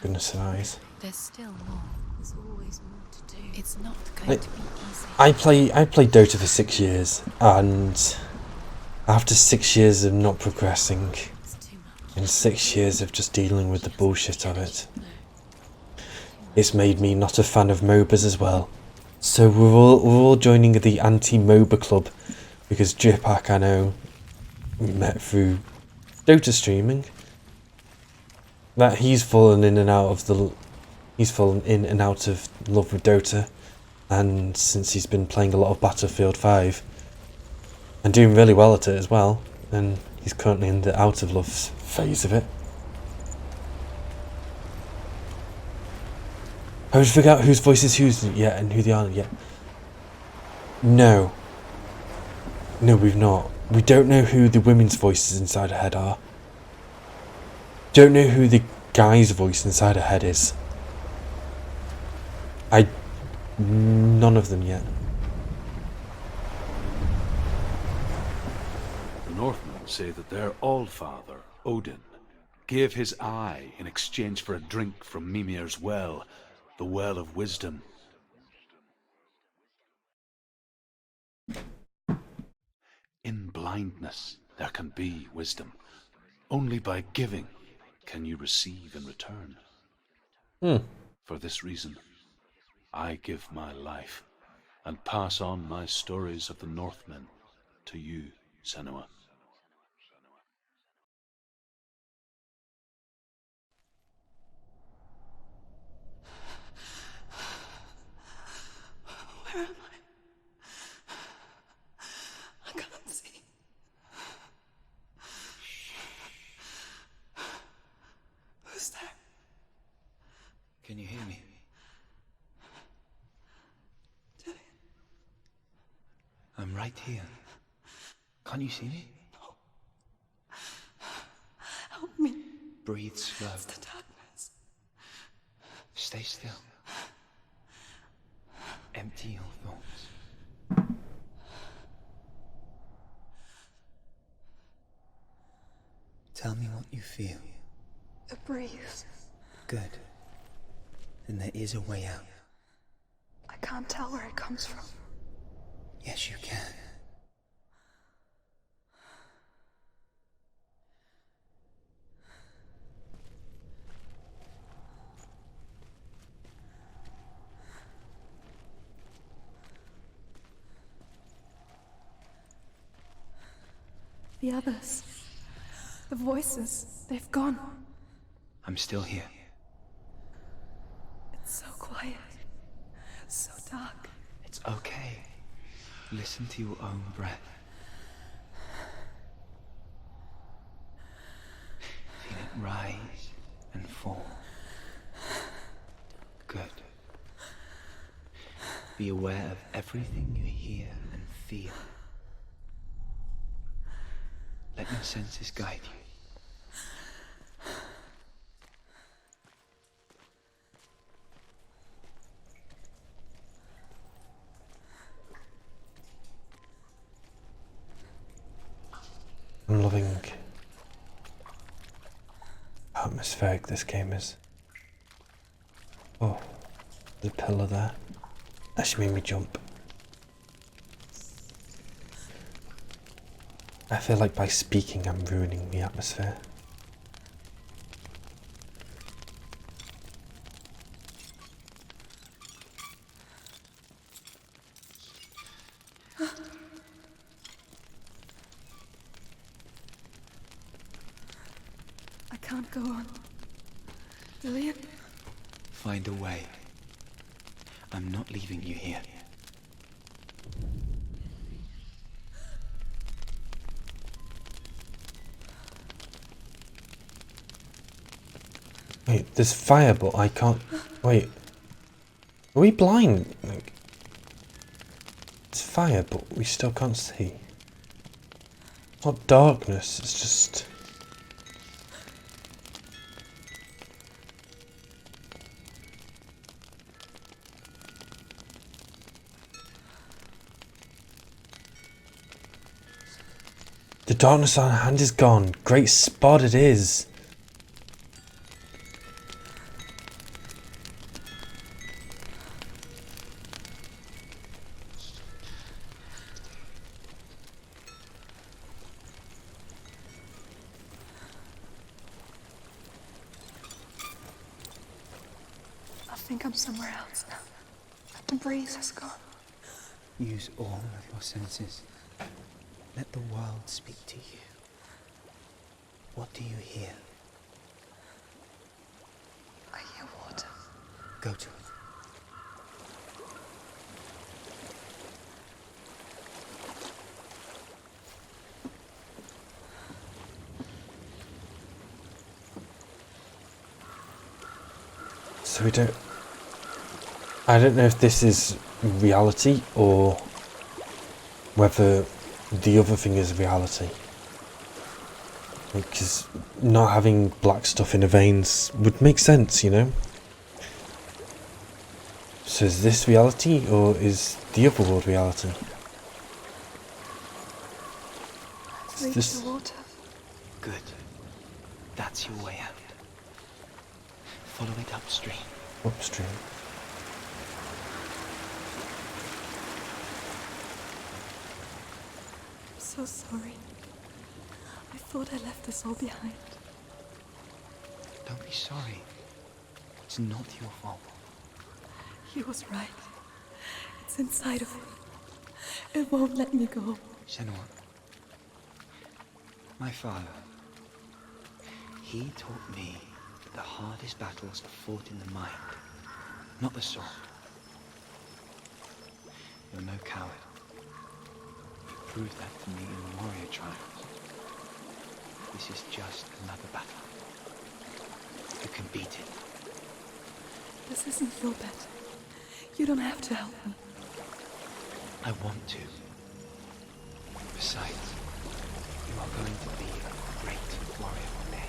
Goodness alive. There's still more. There's always more to do. It's not going to be easy. I played Dota for 6 years, and after 6 years of not progressing, It's too much. and 6 years of just dealing with the bullshit of it, it's made me not a fan of MOBAs as well. So we're all joining the anti-MOBA club, because Jipak, I know, we met through Dota streaming. That he's fallen in and out of love with Dota, and since he's been playing a lot of Battlefield 5 and doing really well at it as well, and he's currently in the out of love phase of it. I always figure out whose voice is whose yet and who they aren't yet. No, we've not. We don't know who the women's voices inside her head are. Don't know who the guy's voice inside her head is. None of them yet. The Northmen say that their Allfather, Odin, gave his eye in exchange for a drink from Mimir's well, the Well of Wisdom. In blindness there can be wisdom. Only by giving can you receive in return. For this reason, I give my life and pass on my stories of the Northmen to you, Senua. Where am I? I can't see. Who's there? Can you hear me? I'm right here. Can't you see me? No. Help me. Breathe slow. It's the darkness. Stay still. Empty your thoughts. Tell me what you feel. A breeze. Good. Then there is a way out. I can't tell where it comes from. Yes, you can. The others. The voices. They've gone. I'm still here. It's so quiet. So dark. It's okay. Listen to your own breath. Feel it rise and fall. Good. Be aware of everything you hear and feel. Let your senses guide you. I'm loving how atmospheric this game is. Oh, the pillar there. Actually made me jump. I feel like by speaking I'm ruining the atmosphere. I can't go on. Lillian? Find a way. I'm not leaving you here. Wait, there's fire, but I can't. Wait. Are we blind? Like, it's fire, but we still can't see. It's not darkness, it's just. The darkness on hand is gone. Great spot it is. think I'm somewhere else now. The breeze has gone. Use all of your senses. Let the world speak to you. What do you hear? I hear water. Go to it. So I don't know if this is reality or whether the other thing is reality. Because not having black stuff in the veins would make sense, you know? So is this reality or is the other world reality? Reach This the water. Good. That's your way out. Follow it upstream. upstream. I'm so sorry. I thought I left this all behind. Don't be sorry. It's not your fault. He was right. It's inside of me. It won't let me go. Senua. My father. He taught me that the hardest battles are fought in the mind, not the sword. You're no coward. You proved that to me in warrior trials. This is just another battle. You can beat it. This isn't your bet. You don't have to help me. I want to. Besides, you are going to be a great warrior one day.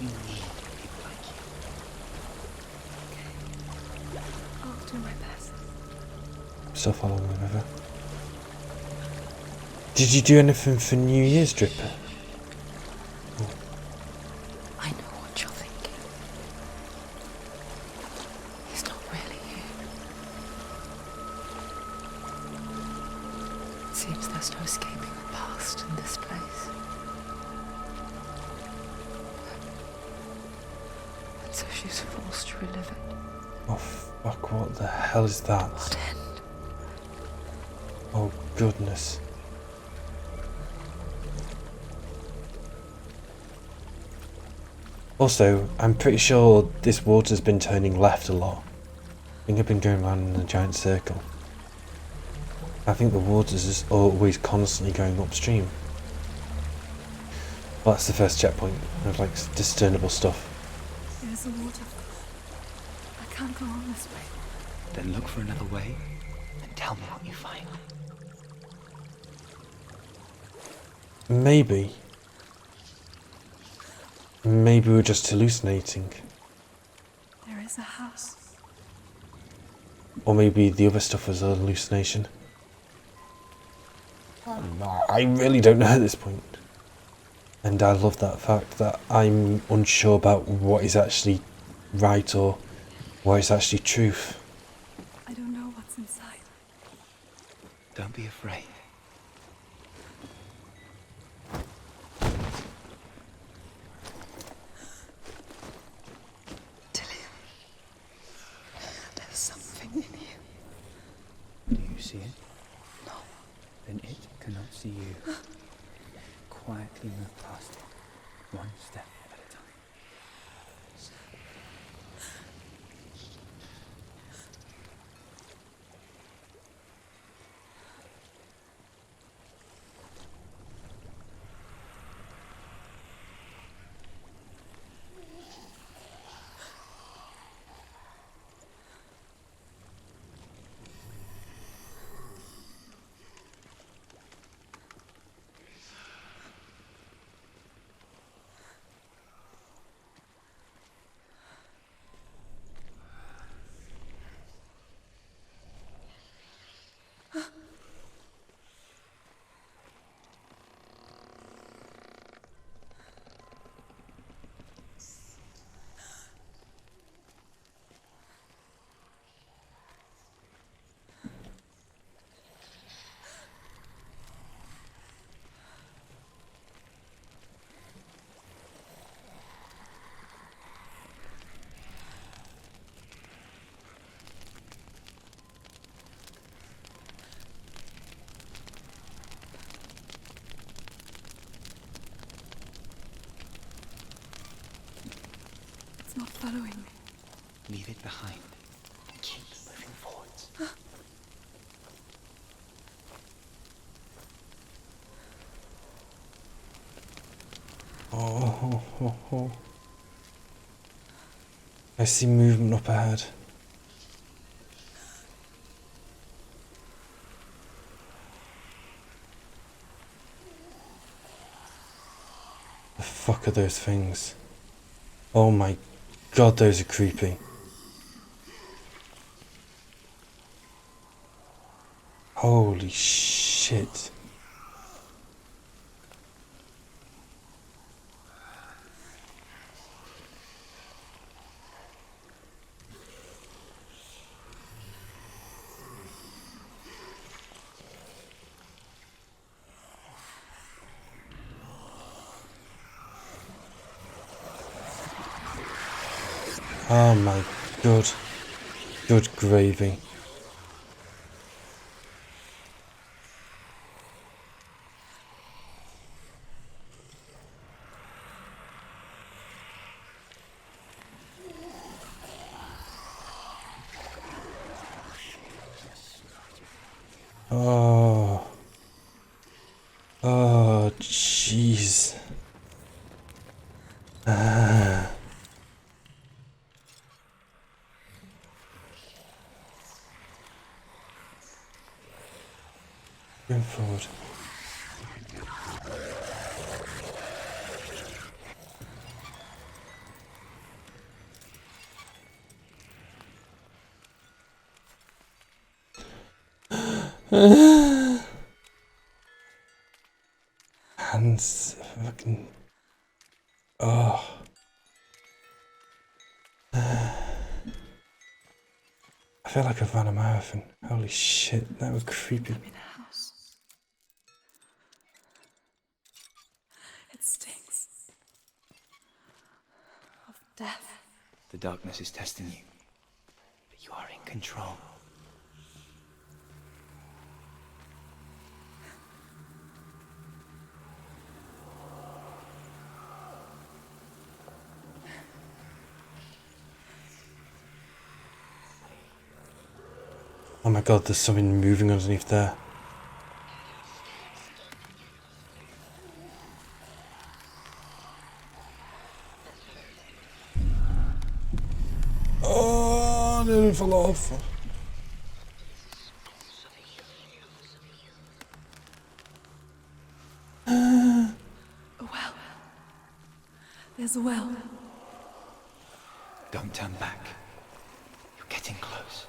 You need people like you. I'll do my best. Still following the river. Did you do anything for New Year's, Dripper? I know what you're thinking. He's not really here. It seems there's no escaping the past in this place. And so she's forced to relive it. Oh fuck, what the hell is that? What end? Oh goodness. Also, I'm pretty sure this water's been turning left a lot. I think I've been going around in a giant circle. I think the water's just always constantly going upstream. Well, that's the first checkpoint of like discernible stuff. There's a waterfall. I can't go on this way. Then look for another way and tell me what you find. Maybe we're just hallucinating. There is a house. Or maybe the other stuff was a hallucination. I really don't know at this point. And I love that fact that I'm unsure about what is actually right or what is actually truth. I don't know what's inside. Don't be afraid. There's something in here. Do you see it? No. Then it cannot see you. Quietly move past it, one step at a time. not following me. Leave it behind. Keep moving forwards. Oh. I see movement up ahead. The fuck are those things? Oh my god, those are creepy. Holy shit. Oh my god. Good gravy. Oh. Oh, jeez. Going forward. Hands fucking. Oh. I feel like I've run a marathon. Holy shit, that was creepy. I'm in a house. It stinks of death. The darkness is testing you, but you are in control. Oh my god, there's something moving underneath there. Oh, I nearly fell off. A well. There's a well. Don't turn back. You're getting close.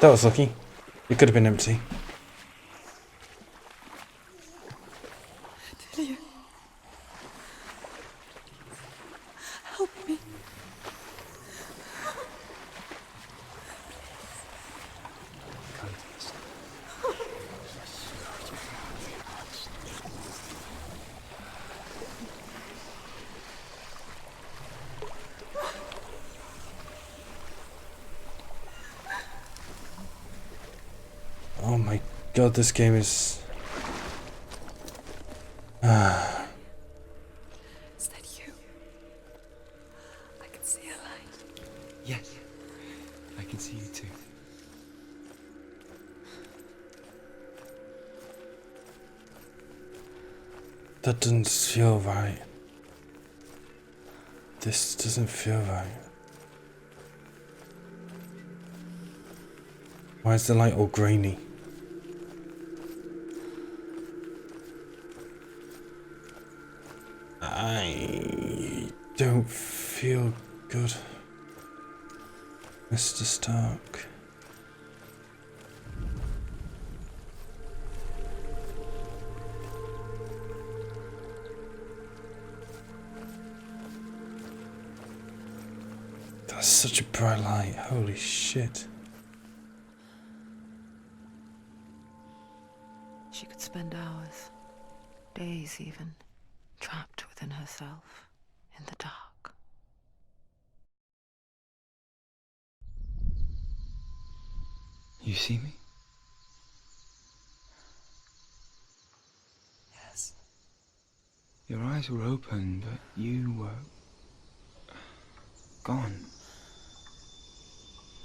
That was lucky. It could have been empty. Delia. Help me. Oh my god, this game is... Is that you? I can see a light. Yes, I can see you too. That doesn't feel right. This doesn't feel right. Why is the light all grainy? I don't feel good, Mr. Stark. That's such a bright light, holy shit. She could spend hours, days even, trapped within herself, in the dark. You see me? Yes. Your eyes were open, but you were gone.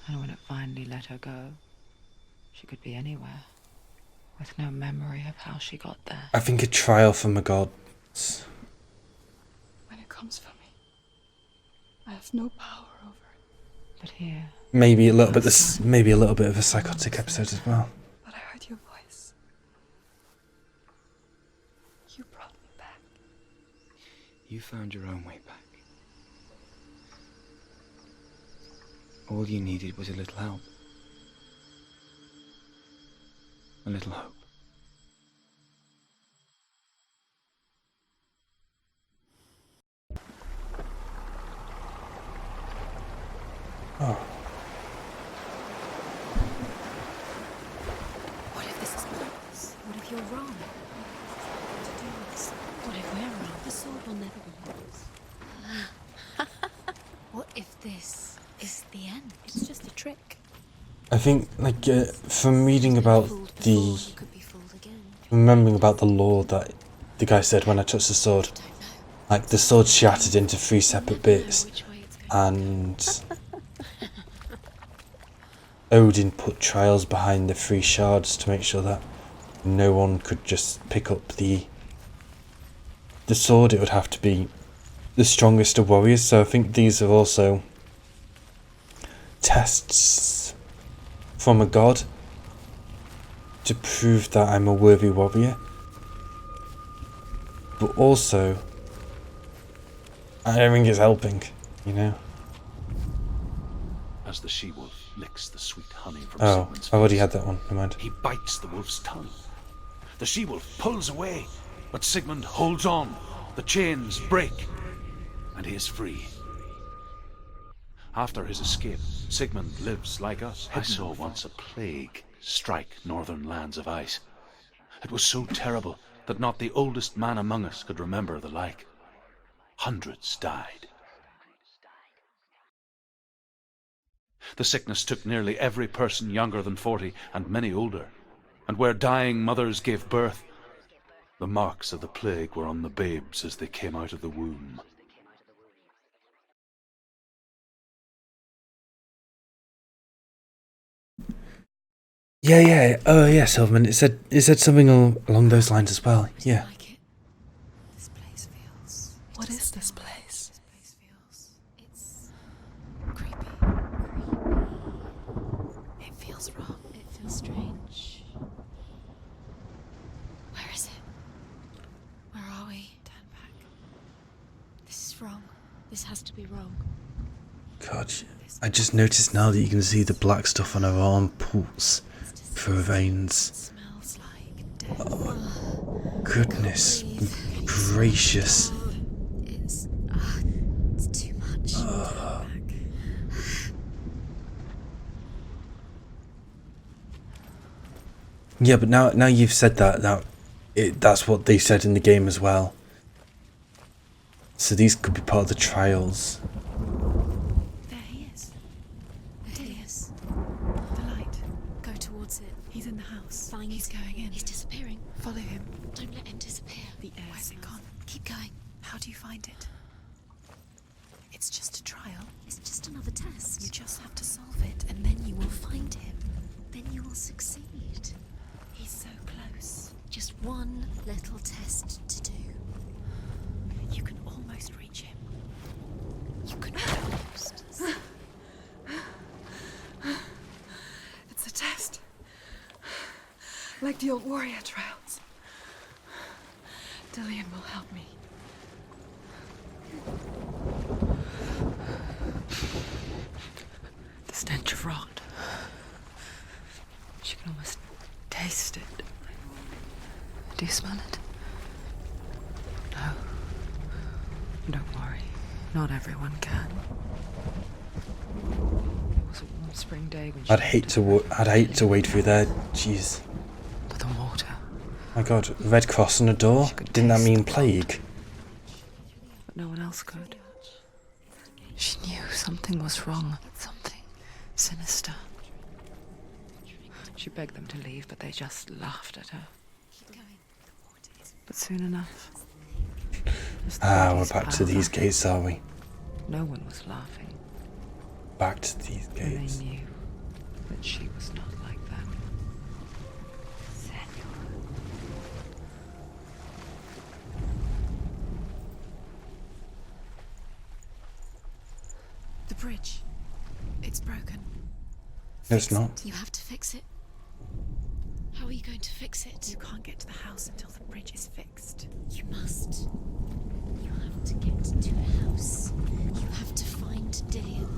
And when it finally let her go, she could be anywhere, with no memory of how she got there. I think a trial from the gods. When it comes for me, I have no power over it. But here, Maybe a little bit. Maybe a little bit of a psychotic episode as well. But I heard your voice. You brought me back. You found your own way back. All you needed was a little help. A little hope. Oh. What if this is pointless? What if you're wrong? To do this? What if we're wrong? The sword will never be yours. What if this is the end? It's just a trick. I think, like, from reading about Fooled the, before, you could be fooled again. remembering about the lore that the guy said when I touched the sword, Don't know. like the sword shattered into 3 separate Never know bits, which way it's going. and Odin put trials behind the 3 shards to make sure that no one could just pick up the sword. It would have to be the strongest of warriors. So I think these are also tests from a god to prove that I'm a worthy warrior, but also I don't think it's helping, you know. As the she-wolf licks the sweet honey from Oh, Sigmund's I've already face, had that one. Never mind. he bites the wolf's tongue. The she-wolf pulls away, but Sigmund holds on. The chains break, and he is free. After his escape, Sigmund lives like us. I saw once a plague strike northern lands of ice. It was so terrible that not the oldest man among us could remember the like. Hundreds died. The sickness took nearly every person younger than 40 and many older. And where dying mothers gave birth, the marks of the plague were on the babes as they came out of the womb. Yeah. Oh, yeah, Silverman. It said something along those lines as well. Yeah. Like it. This place feels. What is this place? This place feels. It's creepy. It feels wrong. It feels strange. Where is it? Where are we? Turn back. This is wrong. This has to be wrong. God, I just noticed now that you can see the black stuff on her arm pulse through her veins. Smells like death. Goodness gracious. It's too much. Turn back. Yeah, but now you've said that, that's what they said in the game as well. So these could be part of the trials. There he is. There he is. The light. Go towards it. He's in the house. Find He's going in. He's disappearing. Follow him. Don't let him disappear. The air. Where's it gone? Keep going. How do you find it? It's just a trial. It's just another test. You just have to solve it, and then you will find him. Then you will succeed. He's so close. Just one little test to do. You can almost reach him. You can almost. It's a test. Like the old warrior trials. Dillian will help me. The stench of rot. She can almost taste it. Do you smell it? No. Don't worry. Not everyone can. It was a warm spring day when she I'd hate to wade through there. Jeez. but the water. My God, red cross on a door? Didn't that mean plague? But no one else could. She knew something was wrong. Something sinister. She begged them to leave, but they just laughed at her. Keep going. But soon enough, As the We're body's back to piled these up, gates, are we? No one was laughing, Back to these and gates. they knew that she was not like them. Senua. The bridge. It's broken. No, it's not. You have to fix it. How are you going to fix it? You can't get to the house until the bridge is fixed. You must. You have to get to the house. You have to find Dillian.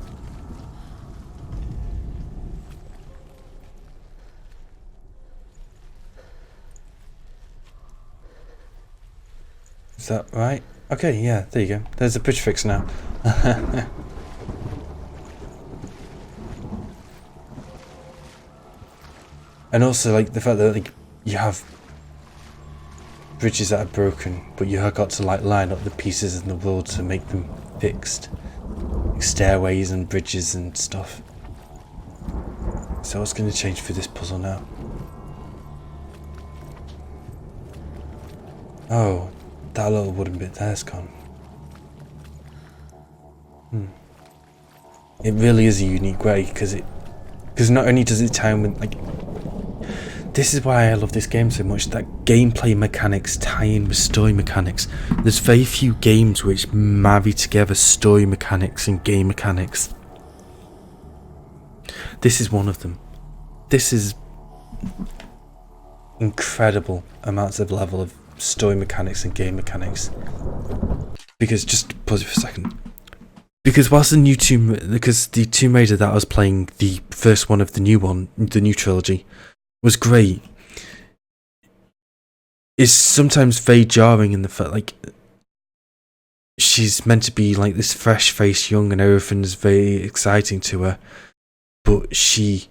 Is that right? Okay, yeah, there you go. There's a bridge fix now. And also, like, the fact that, like, you have bridges that are broken, but you have got to, like, line up the pieces in the world to make them fixed. Like stairways and bridges and stuff. So what's going to change for this puzzle now? Oh, that little wooden bit there's gone. It really is a unique way, because not only does it tie in with, like, this is why I love this game so much, that gameplay mechanics tie in with story mechanics. There's very few games which marry together story mechanics and game mechanics. This is one of them. This is incredible amounts of level of story mechanics and game mechanics. Because, just pause it for a second. Because whilst the Tomb Raider that I was playing, the first one of the new trilogy, was great, it's sometimes very jarring in the fact, like, she's meant to be like this fresh-faced young and everything's very exciting to her, but she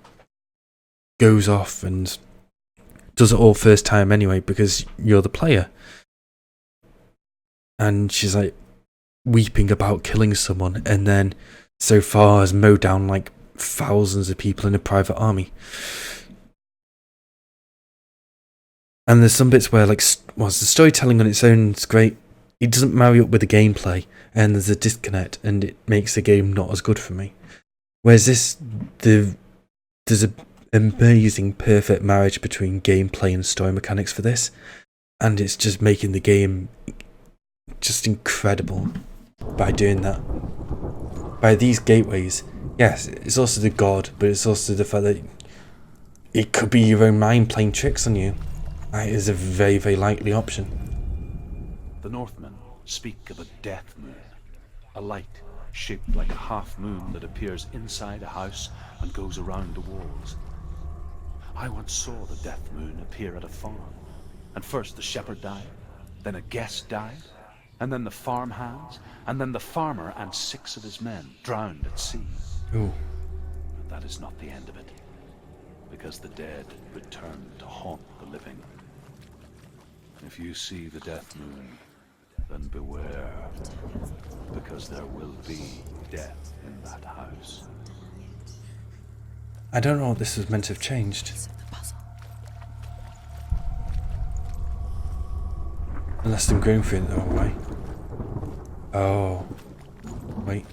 goes off and does it all first time anyway because you're the player. And she's like weeping about killing someone, and then so far has mowed down like thousands of people in a private army. And there's some bits where, like, whilst the storytelling on its own is great, it doesn't marry up with the gameplay, and there's a disconnect, and it makes the game not as good for me. Whereas there's an amazing, perfect marriage between gameplay and story mechanics for this, and it's just making the game just incredible by doing that. By these gateways, yes, it's also the god, but it's also the fact that it could be your own mind playing tricks on you. That is a very, very likely option. The Northmen speak of a death moon, a light shaped like a half moon that appears inside a house and goes around the walls. I once saw the death moon appear at a farm, and first the shepherd died, then a guest died, and then the farmhands, and then the farmer and 6 of his men drowned at sea. Ooh. But that is not the end of it, because the dead return to haunt the living. If you see the death moon, then beware, because there will be death in that house. I don't know what this was meant to have changed. Unless I'm going through it the wrong way. Oh. Wait.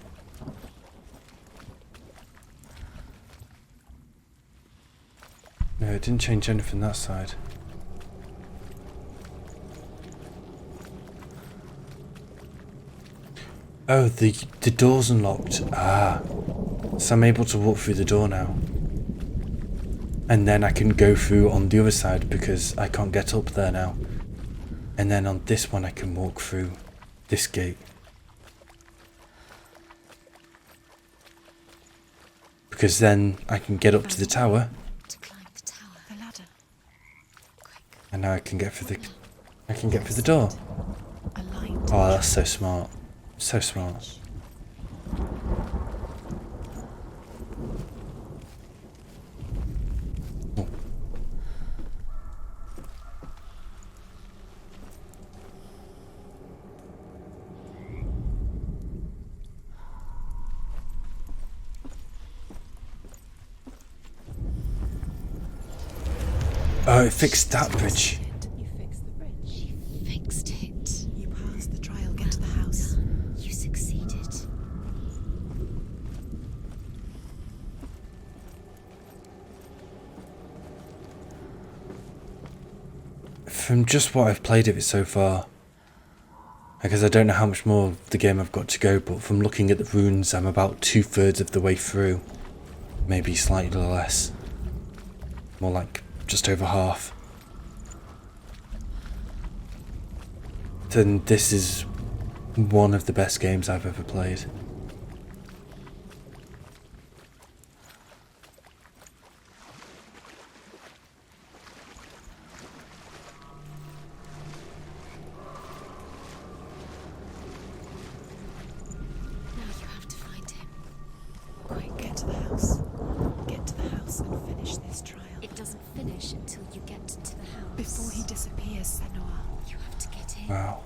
No, it didn't change anything that side. Oh, the door's unlocked. Ah. So I'm able to walk through the door now. And then I can go through on the other side because I can't get up there now. And then on this one I can walk through this gate. Because then I can get up to the tower. To climb the tower. The ladder. Quick. And now I can get through the door. A light. Oh, that's so smart. So smart. Oh. Oh, it fixed that bridge. You fixed the bridge. Fixed it. You passed the trial, get to the from just what I've played of it so far, because I don't know how much more of the game I've got to go, but from looking at the runes, I'm about 2/3 of the way through. Maybe slightly less. More like just over half. Then this is one of the best games I've ever played. Now you have to find him. Quick, get to the house. Get to the house and finish this trial. It doesn't finish until you get to the house. Before he disappears, Senua. You have to get in. Wow.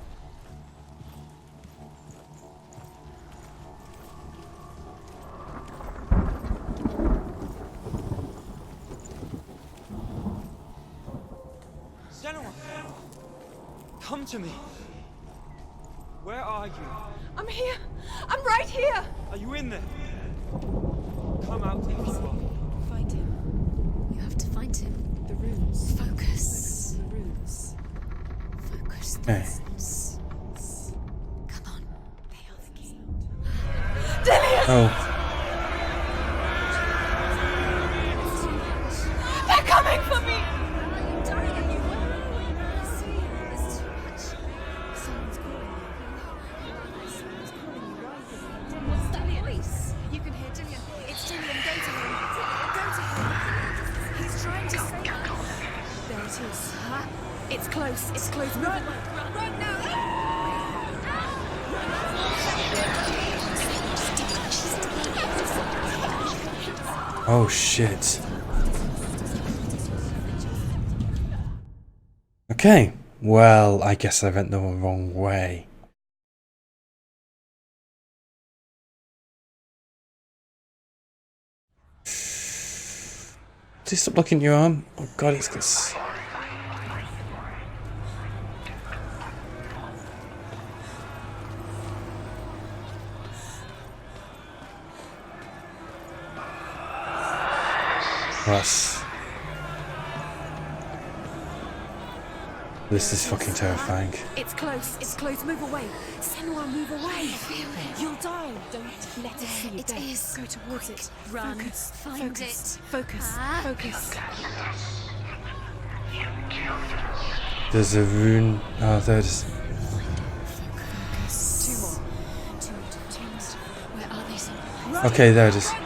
Senua! Come to me! Where are you? I'm here. I'm right here. Are you in there? Come out if you are. Find him. You have to find him. The runes. Focus. The runes. Focus. The Hey. runes. Come on. They are the key. Oh, They're coming for me. I'm dying of you. I see you. There's too much. Someone's calling you. Someone's calling you right here. What's that voice? You can hear Dillian. It's Dillian. Go to him. Go to him. He's trying to save you. There it is. It's close. It's close. Run! Run now! oh shit. Okay, well, I guess I went the wrong way. Just stop looking at your arm. Oh god, it's this. Plus, this is fucking terrifying. It's close. It's close. Move away. Senua, move away. You'll die. Don't let it see you. It there. is. Go towards it. Run. Focus. Find Focus. it. Focus. Focus. There's a rune. Oh, there it is. Two more. Where are they? Okay, there it is. Run.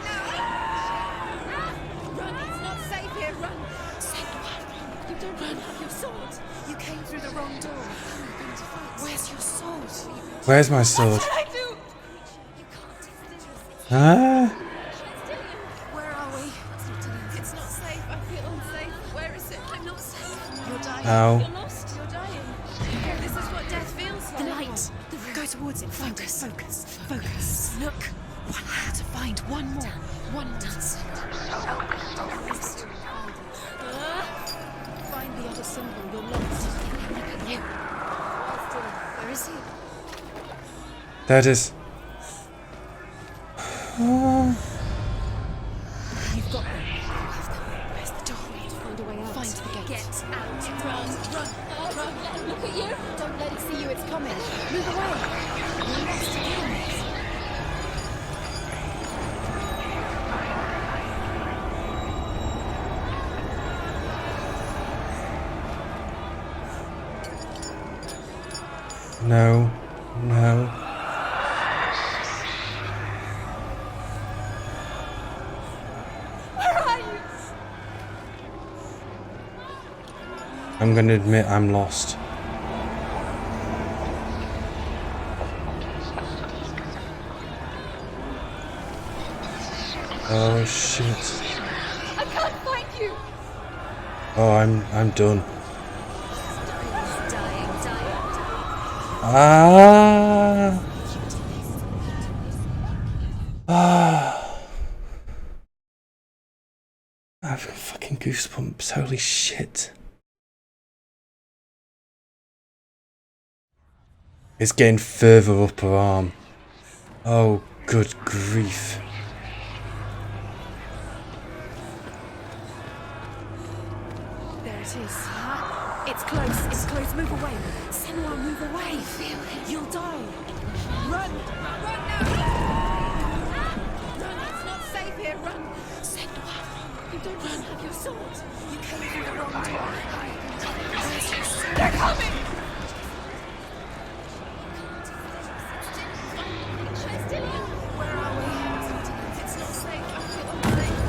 It's not safe here. Run. Senua, you don't have your sword. You came through the wrong door. Where's your sword? Where's my sword? What should I do? Ah, Where are we? It's not safe. I feel unsafe. Where is it? I'm not safe. You're dying. ow. You're lost. You're dying. This is what death feels like. The light. The room. Go towards it. Focus. Focus. Focus. Look. One more to find. One more. One more. Dance. Find the other symbol. You're lost. You. Where is he? There it is. You've got them. Where's the door? Find a way out. Find the gate. Get out. Run. Run. Look at you. Don't let it see you. It's coming. Move away. You're lost again. No, no. Where are you? I'm gonna admit I'm lost. Oh shit. I can't find you. Oh, I'm done. Dying. Ah. Ah. I've got fucking goosebumps. Holy shit. It's getting further up her arm. Oh, good grief. There it is. It's close. It's close. Move away. Senua, move away. You'll die. Run. Run now. Run. It's not safe here. Run. Senua, you don't even have your sword. You came through the wrong door. They're coming. Where are we? It's not safe.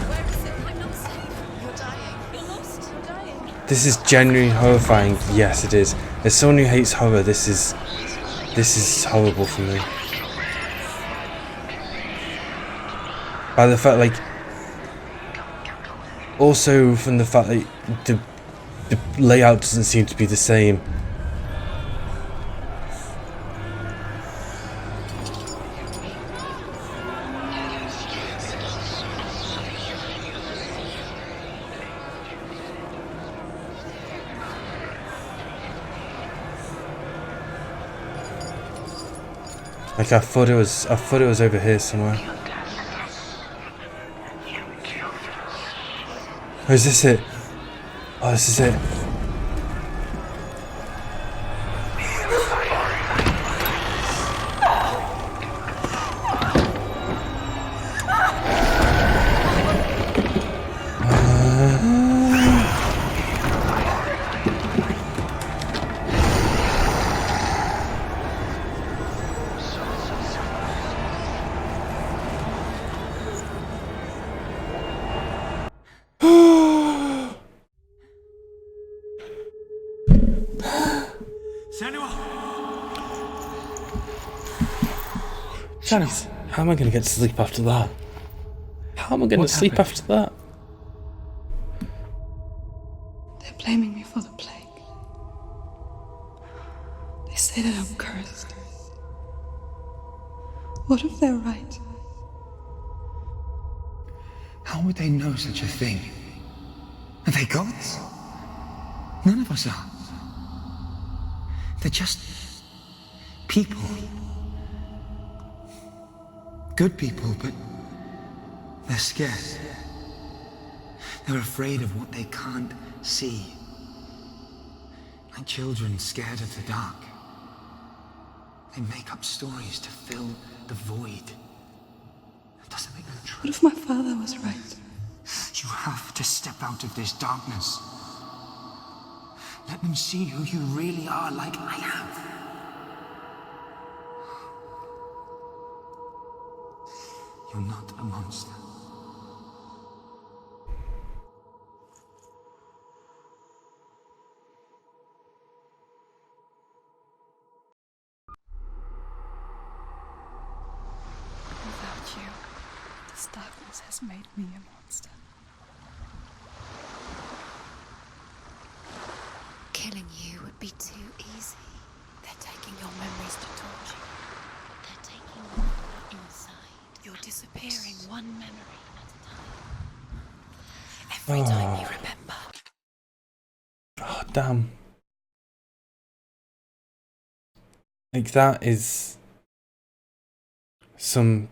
Where is it? I'm not safe. You're dying. You're lost. You're dying. This is genuinely horrifying. Yes, it is. As someone who hates horror, this is horrible for me. By the fact, like, also from the fact that the layout doesn't seem to be the same. Like I thought it was over here somewhere. Oh, is this it? Oh, this is it. Janice, how am I going to get to sleep after that? How am I going to sleep after that? They're blaming me for the plague. They say that I'm cursed. What if they're right? How would they know such a thing? Are they gods? None of us are. They're just people. Good people, but they're scared. They're afraid of what they can't see. Like children scared of the dark. They make up stories to fill the void. That doesn't make them true. What if my father was right? You have to step out of this darkness. Let them see who you really are, like I have. You're not a monster. Without you, this darkness has made me a monster. Killing you would be too easy. They're taking your memories to torture you. They're taking you inside. You're disappearing one memory at a time. Every time you remember. Oh, damn. Like, that is some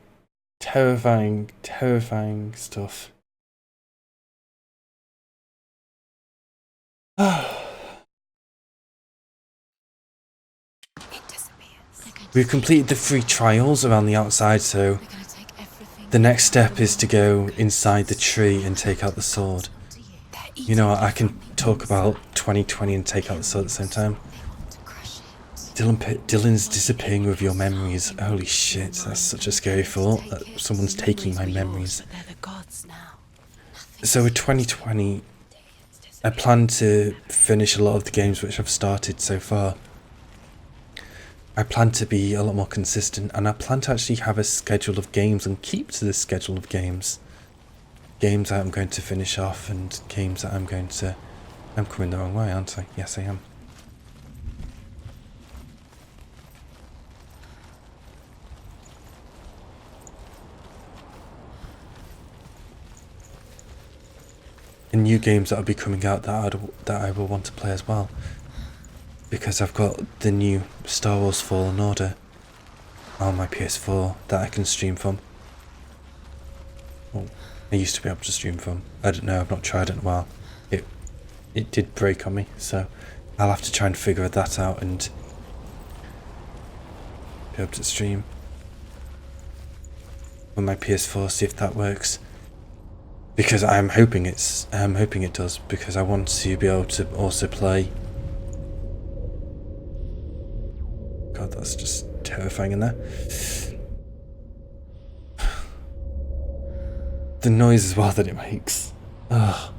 terrifying, terrifying stuff. It disappears. We've completed the 3 trials around the outside, so the next step is to go inside the tree and take out the sword. You know, I can talk about 2020 and take out the sword at the same time. Dylan's disappearing with your memories. Holy shit, that's such a scary thought, that someone's taking my memories. So with 2020, I plan to finish a lot of the games which I've started so far. I plan to be a lot more consistent, and I plan to actually have a schedule of games and keep to this schedule of games. Games that I'm going to finish off, and games that I'm going to... I'm coming the wrong way, aren't I? Yes, I am. And new games that will be coming out that I will want to play as well. Because I've got the new Star Wars Fallen Order on my PS4 that I can stream from. Well, I used to be able to stream from. I don't know, I've not tried it in a while. It did break on me, so I'll have to try and figure that out and be able to stream on my PS4, see if that works. Because I'm hoping it does, because I want to be able to also play. God, that's just terrifying in there. The noise as well that it makes. Ugh.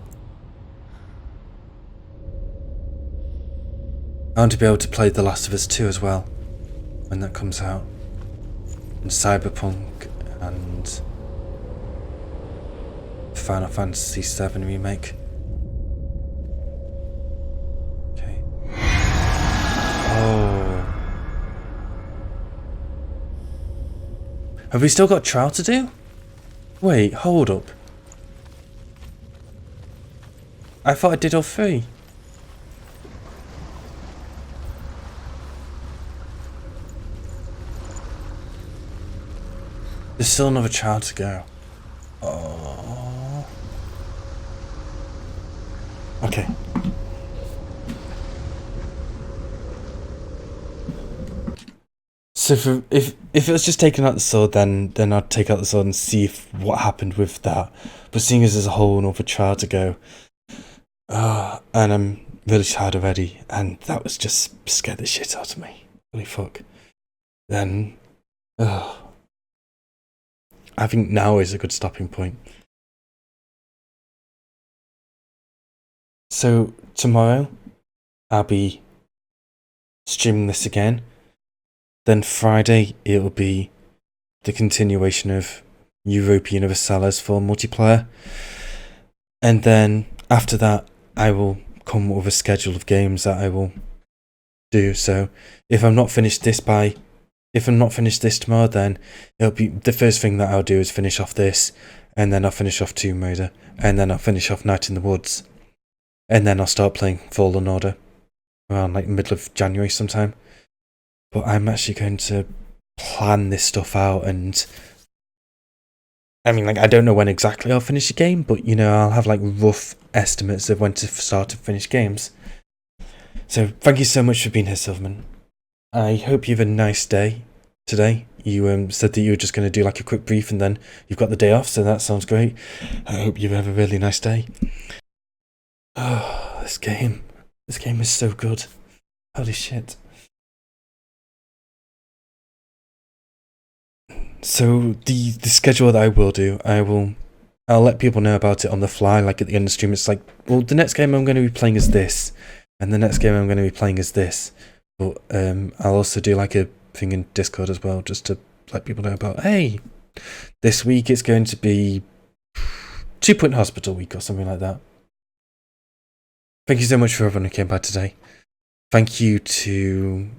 I want to be able to play The Last of Us 2 as well, when that comes out. And Cyberpunk and Final Fantasy VII Remake. Okay. Oh. Have we still got trial to do? Wait, hold up. I thought I did all three. There's still another trial to go. Oh. Okay. So if it was just taking out the sword, then I'd take out the sword and see what happened with that. But seeing as there's a whole another trial to go, and I'm really tired already, and that was just scared the shit out of me. Holy fuck. Then, I think now is a good stopping point. So tomorrow, I'll be streaming this again. Then Friday, it'll be the continuation of Europa Universalis for multiplayer. And then after that, I will come up with a schedule of games that I will do. So if I'm not finished this tomorrow, then it'll be the first thing that I'll do is finish off this, and then I'll finish off Tomb Raider, and then I'll finish off Night in the Woods, and then I'll start playing Fallen Order around like middle of January sometime. But I'm actually going to plan this stuff out, and I mean, like, I don't know when exactly I'll finish a game, but you know, I'll have like rough estimates of when to start to finish games. So thank you so much for being here, Silverman. I hope you have a nice day today. You said that you were just going to do like a quick brief and then you've got the day off, so that sounds great. I hope you have a really nice day. Oh, this game is so good. Holy shit. So the schedule that I will do, I'll let people know about it on the fly, like at the end of the stream. It's like, well, the next game I'm going to be playing is this, and the next game I'm going to be playing is this. But I'll also do like a thing in Discord as well, just to let people know about, hey, this week it's going to be 2 Point Hospital week or something like that. Thank you so much for everyone who came by today. Thank you to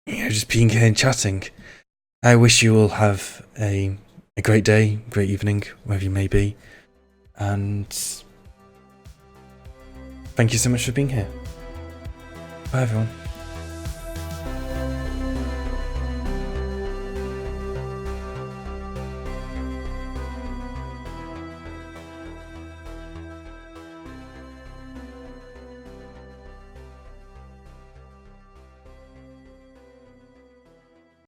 just being here and chatting. I wish you all have a great day, great evening, wherever you may be. And thank you so much for being here. Bye, everyone.